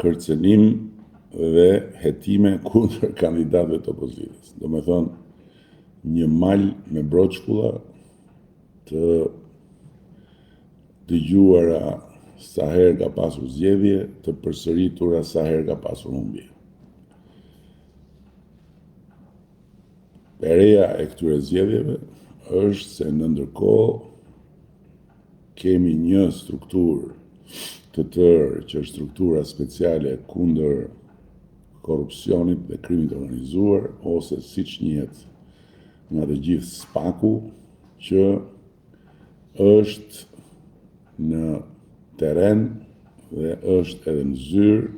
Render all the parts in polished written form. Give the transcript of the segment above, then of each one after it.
kërcënim dhe hetime kundër kandidatëve të opozitës. Do me thonë, një mal me broçkulla të dëgjuara sa herë ka pasur zgjedhje, të përsëritura sa herë ka pasur humbje. Pereja e këtyre zgjedhjeve është se në ndërkohë kemi një strukturë të tërë që është struktura speciale kundër korrupsionit dhe krimit organizuar, ose siç njihet nga të gjithë SPAK-u, që është në teren dhe është edhe në zyrë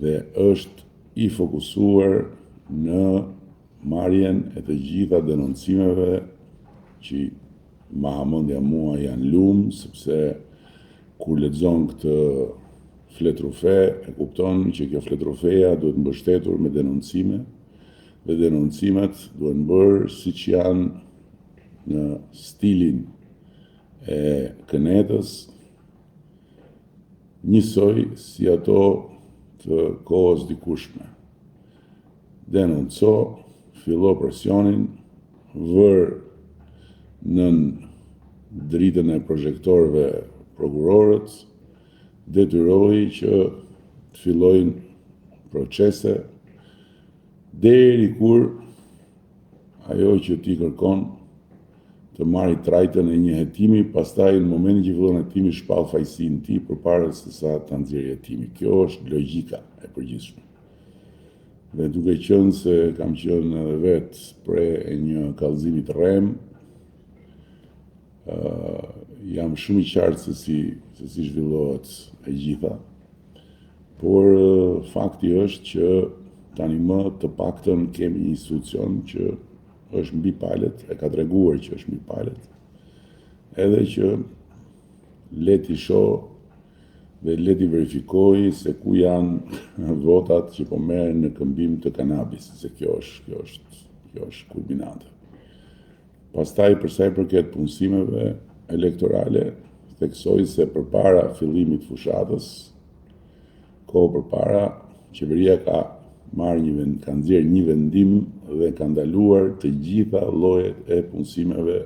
dhe është i fokusuar në marrjen e të gjitha denoncimeve që mahamendja mua janë lumë, sepse kur lexon këtë fletrufe, e kupton që kjo fletrufeja duhet mbështetur me denoncime, dhe denoncimet duhet bërë siç janë në stilin e kënetës, njësoj si ato të kohës dikushme. Denonco, fillo presionin, vër nën dritën e projektorëve prokurorët, detyroi që të fillojnë procese deri kur ajo që ti kërkon të marri trajtën e një hetimi, pastaj në momentin që fillon hetimi shpall fajsinë ti përpara se sa ta nxjerrë hetimi. Kjo është logjika e përgjithshme. Dhe duke qenë se kam qenë edhe vetë pre e një kallëzimi të rrem, jam shumë i qartë se si zhvillohet e gjitha, por fakti është që tani më të paktën kemi një institucion që është mbi palet, e ka treguar që është mbi palet, edhe që leti shoh dhe leti verifikoj se ku janë votat që po merren në këmbim të kanabis, se kjo është kulminante. Pastaj, për sa i përket punësimeve elektorale, theksoj se përpara fillimit fushatës, kohë përpara, qeveria ka nxjerrë një vendim dhe ka ndaluar të gjitha llojet e punësimeve,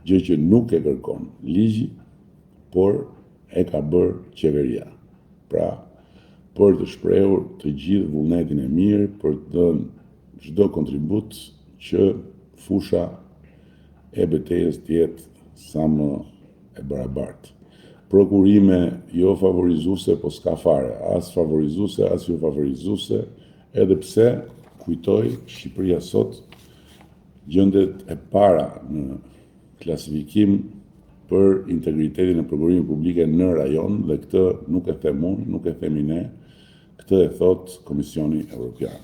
gjë që nuk e kërkon ligji, por e ka bërë qeveria. Pra, për të shprehur të gjithë vullnetin e mirë, për të dhënë çdo kontribut që fusha e betejës të jetë sa më e barabartë. Prokurime jo favorizuese, po s'ka fare, as favorizuese, as jo favorizuese, edhe pse, kujtoj, Shqipëria sot gjendet e para në klasifikim për integritetin e prokurimit publike në rajon, dhe këtë nuk e them unë, nuk e themi ne, këtë e thot Komisioni Evropian.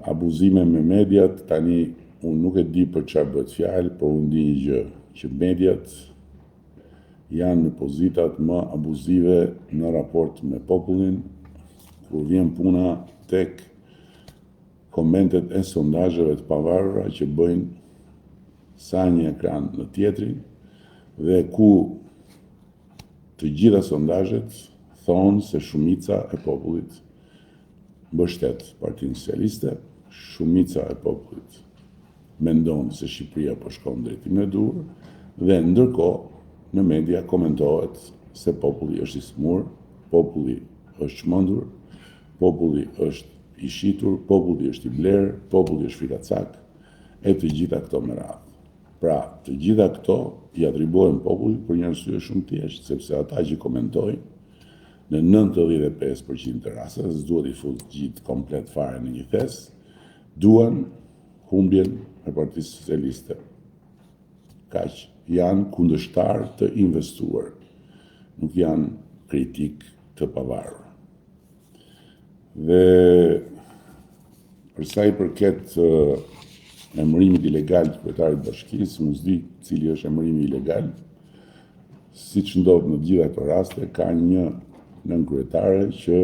Abuzime me mediat, tani unë nuk e di për çfarë bëhet fjalë, por unë di një gjë, që mediat janë në pozitat më abuzive në raport me popullin, kur vjen puna tek komentet e sondazheve të pavarura që bëjnë sa një ekran në tjetrin, dhe ku të gjitha sondazhet thonë se shumica e popullit mbështet Partinë Socialiste, shumica e popullit mendon se Shqipëria po shkon në drejtimin e duhur, dhe ndërkohë në media komentohet se populli është i smur, populli është çmendur, populli është i shitur, populli është i blerë, populli është frikacak, e të gjitha këto me radhë. Pra, të gjitha këto i atribuohen popullit për një arsye shumë thjeshtë, sepse ata që komentojnë në 95% të rasteve, s'duhet i fut gjithë komplet fare në një thes, duan humbjen e Partisë Socialiste. Kaq, janë kundërshtar të investuar, nuk janë kritik të pavarur. Dhe për sa i përket emërimit ilegal të kryetarit të bashkisë, unë s'di cili është emërimi ilegal, siç ndodh në gjitha këto raste, ka një nënkryetare që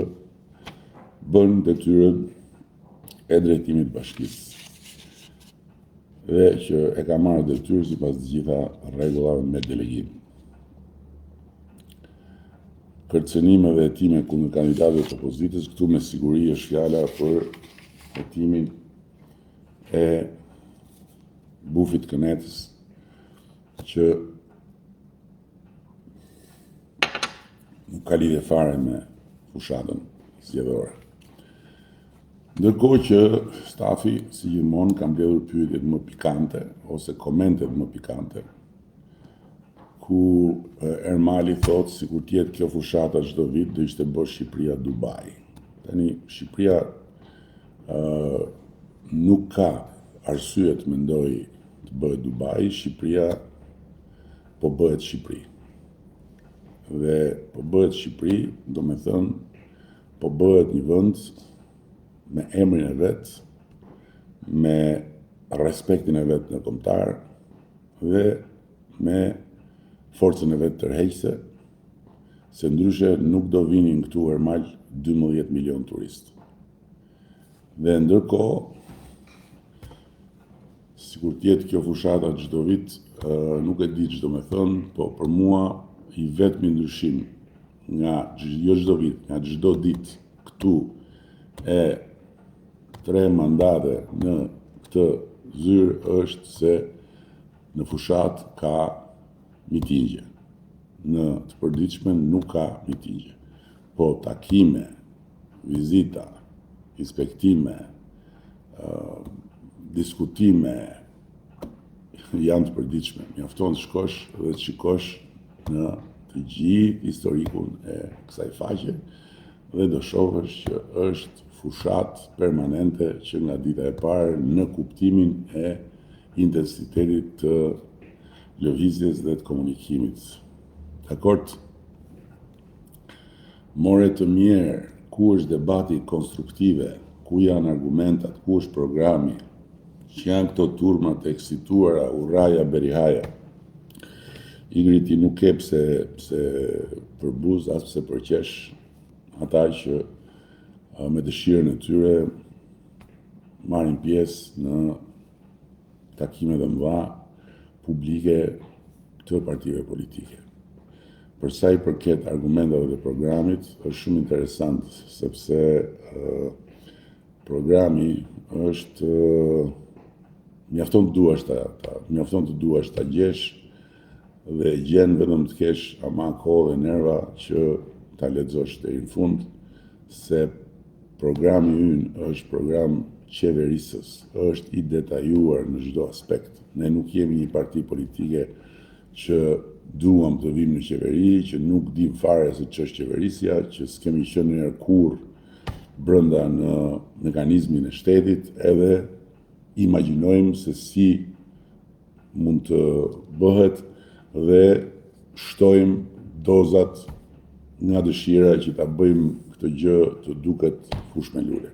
bën detyrën e drejtimit të bashkisë, dhe që e ka marrë detyrë sipas të gjitha rregullave me delegim. kërcënimeve e time kundër kandidatëve të opozitës, këtu me siguri është fjala për hetimin e Bufit Kënetës, që nuk ka lidhje fare me fushatën zgjedhore. Ndërkohë që stafi, si gjithmonë, ka mbledhur pyetjet më pikante ose komentet më pikante, ku Ermali thotë sikur të jetë kjo fushata çdo vit do ishte bërë Shqipëria Dubai. Tani Shqipëria nuk ka arsye të mendoj të bëhet Dubai, Shqipëria po bëhet Shqipëri. Dhe po bëhet Shqipëri, do me thënë, po bëhet një vend me emrin e vet, me respektin e vet në kombëtar dhe me forcën e vet tërheqëse, se ndryshe nuk do vinin këtu Ermal 12 milion turistë. Dhe ndërkohë, sikur të jetë kjo fushata çdo vit, nuk e di ç'do me thënë, po për mua i vetmi ndryshim nga jo çdo vit, nga çdo ditë këtu e 3 mandate në këtë zyrë është se në fushat ka mitingje. Në të përditshme nuk ka mitingje. Po takime, vizita, inspektime, diskutime janë të përditshme. Mjafton të shkosh dhe të shikosh në të gjithë historikun e kësaj faqe dhe do shohësh që është fushat permanente që nga dita e parë në kuptimin e intensitetit të lëvizjes dhe të komunikimit. Dakord? More të mirë ku është debati konstruktive, ku janë argumentat, ku është programi, që janë këto turmat e eksituara, Urraja, Berihaja. Igriti nuk ke pse për buz, as pse për qesh, ata që me dëshirën e tyre marrin pjesë në takime dhe mëdha publike të partive politike. Për sa i përket argumentave dhe programit, është shumë interesant, sepse programi është mjafton të duash ta gjesh dhe gjen vetëm të kesh ama kohë dhe nerva që ta lexosh deri në fund, se programi ynë është program qeverisës, është i detajuar në çdo aspekt. Ne nuk jemi një parti politike që duam të vim në qeveri, që nuk dim fare se ç'është qeverisja, që s'kemi qenë ndonjëherë kurrë brenda në mekanizmin e shtetit, edhe imagjinojmë se si mund të bëhet dhe shtojmë dozat nga dëshira që ta bëjmë këtë gjë të duket fush me lule.